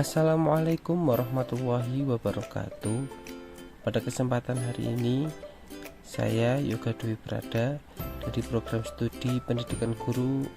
Assalamualaikum warahmatullahi wabarakatuh. Pada kesempatan hari ini, saya Yoga Dwi Prada dari program studi pendidikan guru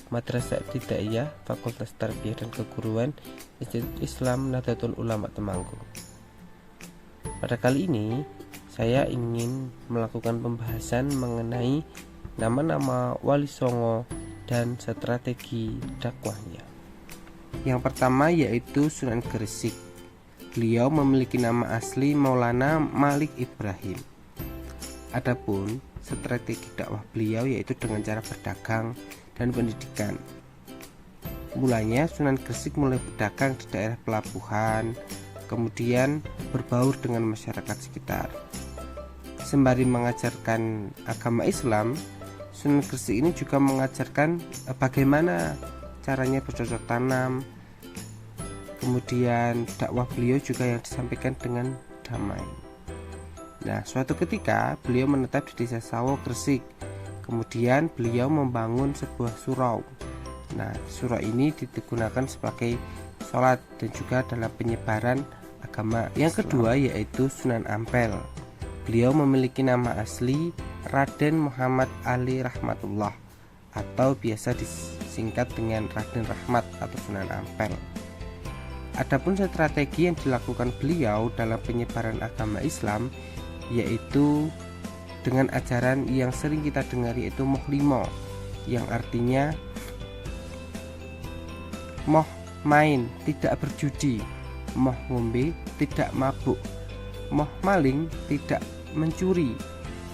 Madrasah Ibtidaiyah Fakultas Tarbiyah dan Keguruan Institut Islam Nahdlatul Ulama Temanggung. Pada kali ini, saya ingin melakukan pembahasan mengenai nama-nama Wali Songo dan strategi dakwahnya. Yang pertama yaitu Sunan Gresik. Beliau memiliki nama asli Maulana Malik Ibrahim. Adapun strategi dakwah beliau yaitu dengan cara berdagang dan pendidikan. Mulanya Sunan Gresik mulai berdagang di daerah pelabuhan, kemudian berbaur dengan masyarakat sekitar. Sembari mengajarkan agama Islam, Sunan Gresik ini juga mengajarkan bagaimana caranya bercocok tanam. Kemudian dakwah beliau juga yang disampaikan dengan damai. Nah, suatu ketika beliau menetap di desa Sawo, Gresik. Kemudian beliau membangun sebuah surau. Nah, surau ini digunakan sebagai sholat dan juga dalam penyebaran agama. Yang kedua yaitu Sunan Ampel. Beliau memiliki nama asli Raden Muhammad Ali Rahmatullah atau biasa disingkat dengan Raden Rahmat atau Sunan Ampel. Adapun strategi yang dilakukan beliau dalam penyebaran agama Islam yaitu dengan ajaran yang sering kita dengar yaitu Moh Limo, yang artinya moh main tidak berjudi, moh ngombe tidak mabuk, moh maling tidak mencuri,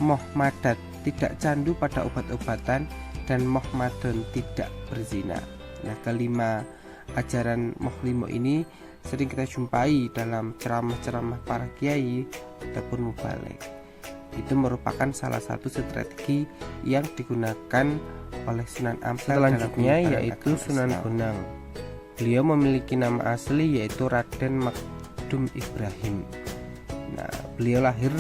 moh madat tidak candu pada obat-obatan, dan moh madon tidak berzina. Nah, kelima ajaran Moh Limo ini sering kita jumpai dalam ceramah-ceramah para kiai ataupun mubalek. Itu merupakan salah satu strategi yang digunakan oleh Sunan Ampel. Selanjutnya yaitu Sunan Bonang. Beliau memiliki nama asli yaitu Raden Makdum Ibrahim. Nah, beliau lahir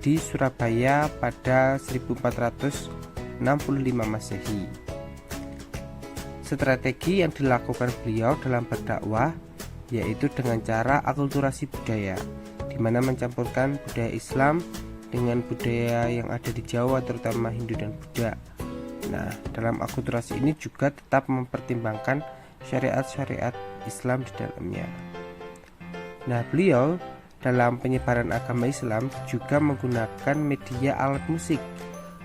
di Surabaya pada 1465 Masehi. Strategi yang dilakukan beliau dalam berdakwah yaitu dengan cara akulturasi budaya, di mana mencampurkan budaya Islam dengan budaya yang ada di Jawa, terutama Hindu dan Buddha. Nah, dalam akulturasi ini juga tetap mempertimbangkan syariat-syariat Islam di dalamnya. Nah, beliau dalam penyebaran agama Islam juga menggunakan media alat musik.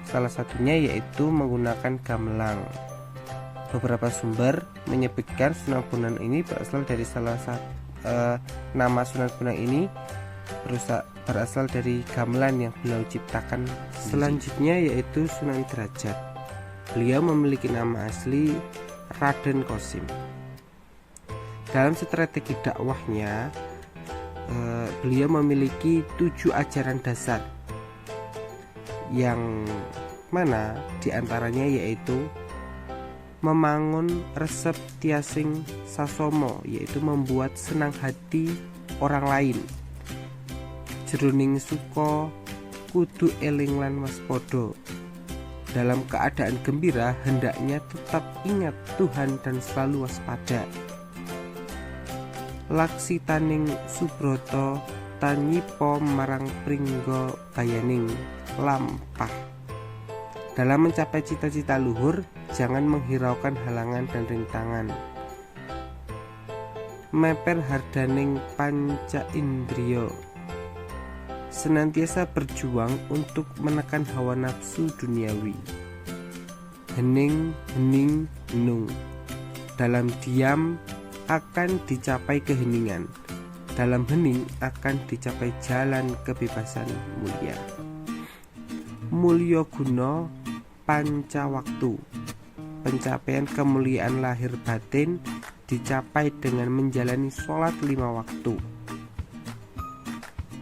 Salah satunya yaitu menggunakan gamelan. Beberapa sumber menyebutkan Sunan Bonang ini berasal dari nama Sunan Bonang ini berasal dari gamelan yang beliau ciptakan. Selanjutnya yaitu Sunan Derajat. Beliau memiliki nama asli Raden Qasim. Dalam strategi dakwahnya, beliau memiliki 7 ajaran dasar, yang mana diantaranya yaitu memangun resep tiasing sasomo, yaitu membuat senang hati orang lain. Jroning suko kudu eling lan waspada. Dalam keadaan gembira hendaknya tetap ingat Tuhan dan selalu waspada. Laksitaning subroto tanyipo marang pringgo bayaning lampah. Dalam mencapai cita-cita luhur, jangan menghiraukan halangan dan rintangan. Meper hardaning panca indriyo. Senantiasa berjuang untuk menekan hawa nafsu duniawi. Hening, hening, henung. Dalam diam akan dicapai keheningan. Dalam hening akan dicapai jalan kebebasan mulia. Mulya guna panca waktu. Pencapaian kemuliaan lahir batin dicapai dengan menjalani sholat 5 waktu.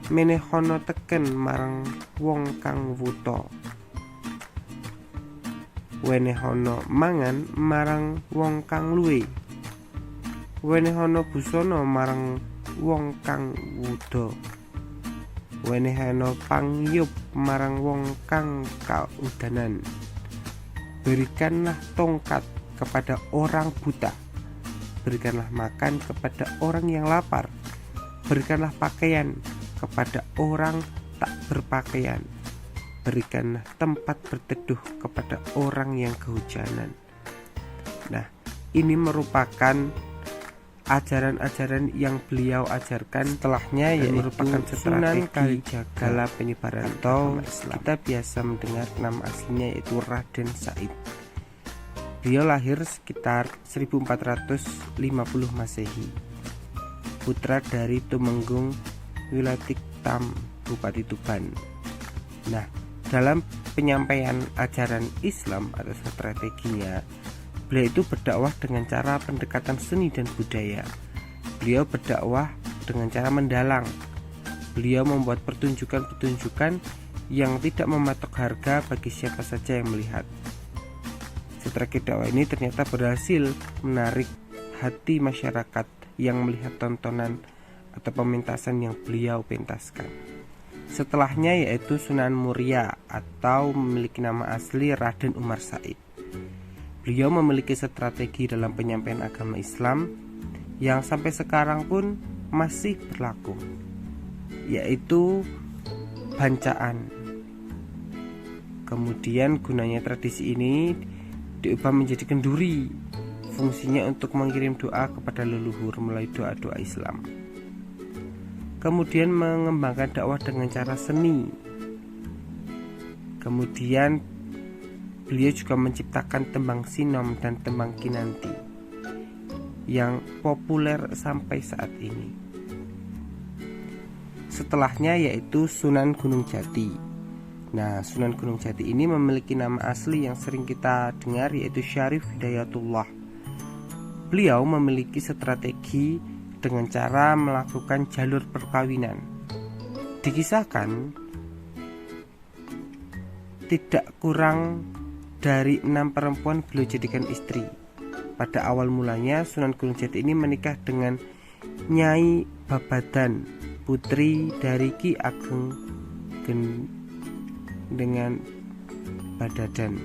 Menehono teken marang wong kang wuta. Wenehono mangan marang wong kang luwe. Wenehono busana marang wong kang wuda. Wenehono pangyup marang wong kang kaudanan. Berikanlah tongkat kepada orang buta berikanlah makan kepada orang yang lapar, berikanlah pakaian kepada orang tak berpakaian, berikanlah tempat berteduh kepada orang yang kehujanan. Nah, ini merupakan ajaran-ajaran yang beliau ajarkan. Setelahnya yaitu merupakan Sunan Kalijaga penyebaran atau kita biasa mendengar nama aslinya yaitu Raden Said. Beliau lahir sekitar 1450 Masehi, putra dari Tumenggung Wilatik Tam, Bupati Tuban. Nah, dalam penyampaian ajaran Islam atau strateginya, beliau itu berdakwah dengan cara pendekatan seni dan budaya. Beliau berdakwah dengan cara mendalang. Beliau membuat pertunjukan-pertunjukan yang tidak mematok harga bagi siapa saja yang melihat. Strategi dakwah ini ternyata berhasil menarik hati masyarakat yang melihat tontonan atau pementasan yang beliau pentaskan. Setelahnya yaitu Sunan Muria atau memiliki nama asli Raden Umar Said. Beliau memiliki strategi dalam penyampaian agama Islam yang sampai sekarang pun masih berlaku, yaitu bancaan. Kemudian gunanya tradisi ini diubah menjadi kenduri, fungsinya untuk mengirim doa kepada leluhur melalui doa-doa Islam. Kemudian mengembangkan dakwah dengan cara seni. Kemudian beliau juga menciptakan tembang sinom dan tembang kinanti yang populer sampai saat ini. Setelahnya yaitu Sunan Gunung Jati. Nah, Sunan Gunung Jati ini memiliki nama asli yang sering kita dengar yaitu Syarif Hidayatullah. Beliau memiliki strategi dengan cara melakukan jalur perkawinan. Dikisahkan tidak kurang dari 6 perempuan beliau jadikan istri. Pada awal mulanya Sunan Gunung Jati ini menikah dengan Nyai Babadan, putri dari Ki Ageng dengan Badadan.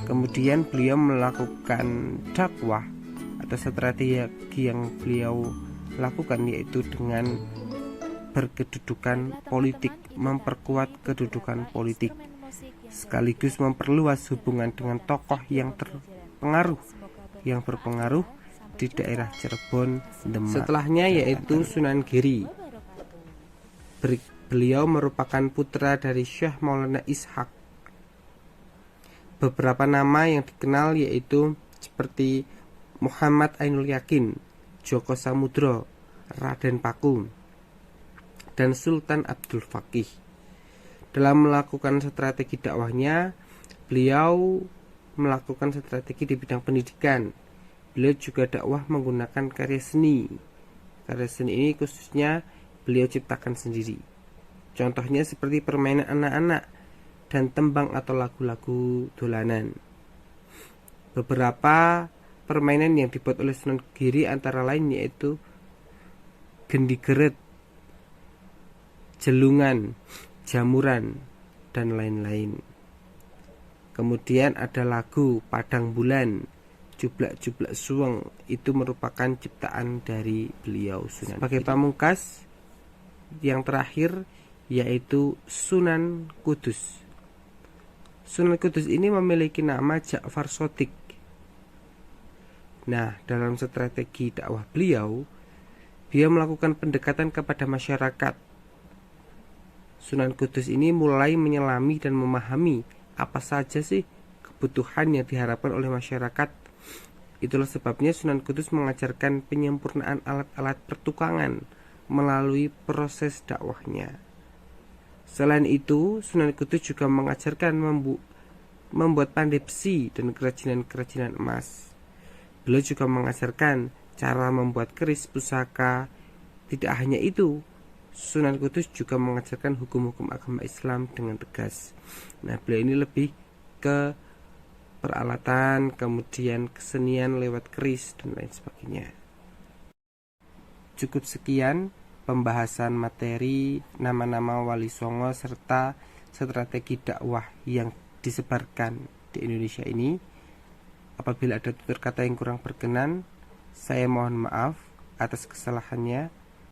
Kemudian beliau melakukan dakwah atau strategi yang beliau lakukan yaitu dengan berkedudukan politik, memperkuat kedudukan politik, sekaligus memperluas hubungan dengan tokoh yang berpengaruh di daerah Cirebon, Demak. Setelahnya yaitu Sunan Giri. Beliau merupakan putra dari Syekh Maulana Ishaq. Beberapa nama yang dikenal yaitu seperti Muhammad Ainul Yakin, Joko Samudro, Raden Paku, dan Sultan Abdul Fakih. Dalam melakukan strategi dakwahnya, beliau melakukan strategi di bidang pendidikan. Beliau juga dakwah menggunakan karya seni. Karya seni ini khususnya beliau ciptakan sendiri. Contohnya seperti permainan anak-anak dan tembang atau lagu-lagu dolanan. Beberapa permainan yang dibuat oleh Sunan Giri antara lain yaitu gendigeret, jelungan, jamuran, dan lain-lain. Kemudian ada lagu Padang Bulan, Jublak-jublak suweng, itu merupakan ciptaan dari beliau Sunan. Sebagai pamungkas yang terakhir yaitu Sunan Kudus. Sunan Kudus ini memiliki nama Ja'far Shodiq. Nah, dalam strategi dakwah beliau melakukan pendekatan kepada masyarakat. Sunan Kudus ini mulai menyelami dan memahami apa saja sih kebutuhan yang diharapkan oleh masyarakat. Itulah sebabnya Sunan Kudus mengajarkan penyempurnaan alat-alat pertukangan melalui proses dakwahnya. Selain itu, Sunan Kudus juga mengajarkan membuat pandai besi dan kerajinan-kerajinan emas. Beliau juga mengajarkan cara membuat keris pusaka. Tidak hanya itu, Sunan Kudus juga mengajarkan hukum-hukum agama Islam dengan tegas. Nah, beliau ini lebih ke peralatan, kemudian kesenian lewat keris dan lain sebagainya. Cukup sekian pembahasan materi nama-nama Wali Songo serta strategi dakwah yang disebarkan di Indonesia ini. Apabila ada tutur kata yang kurang berkenan, Saya mohon maaf atas kesalahannya.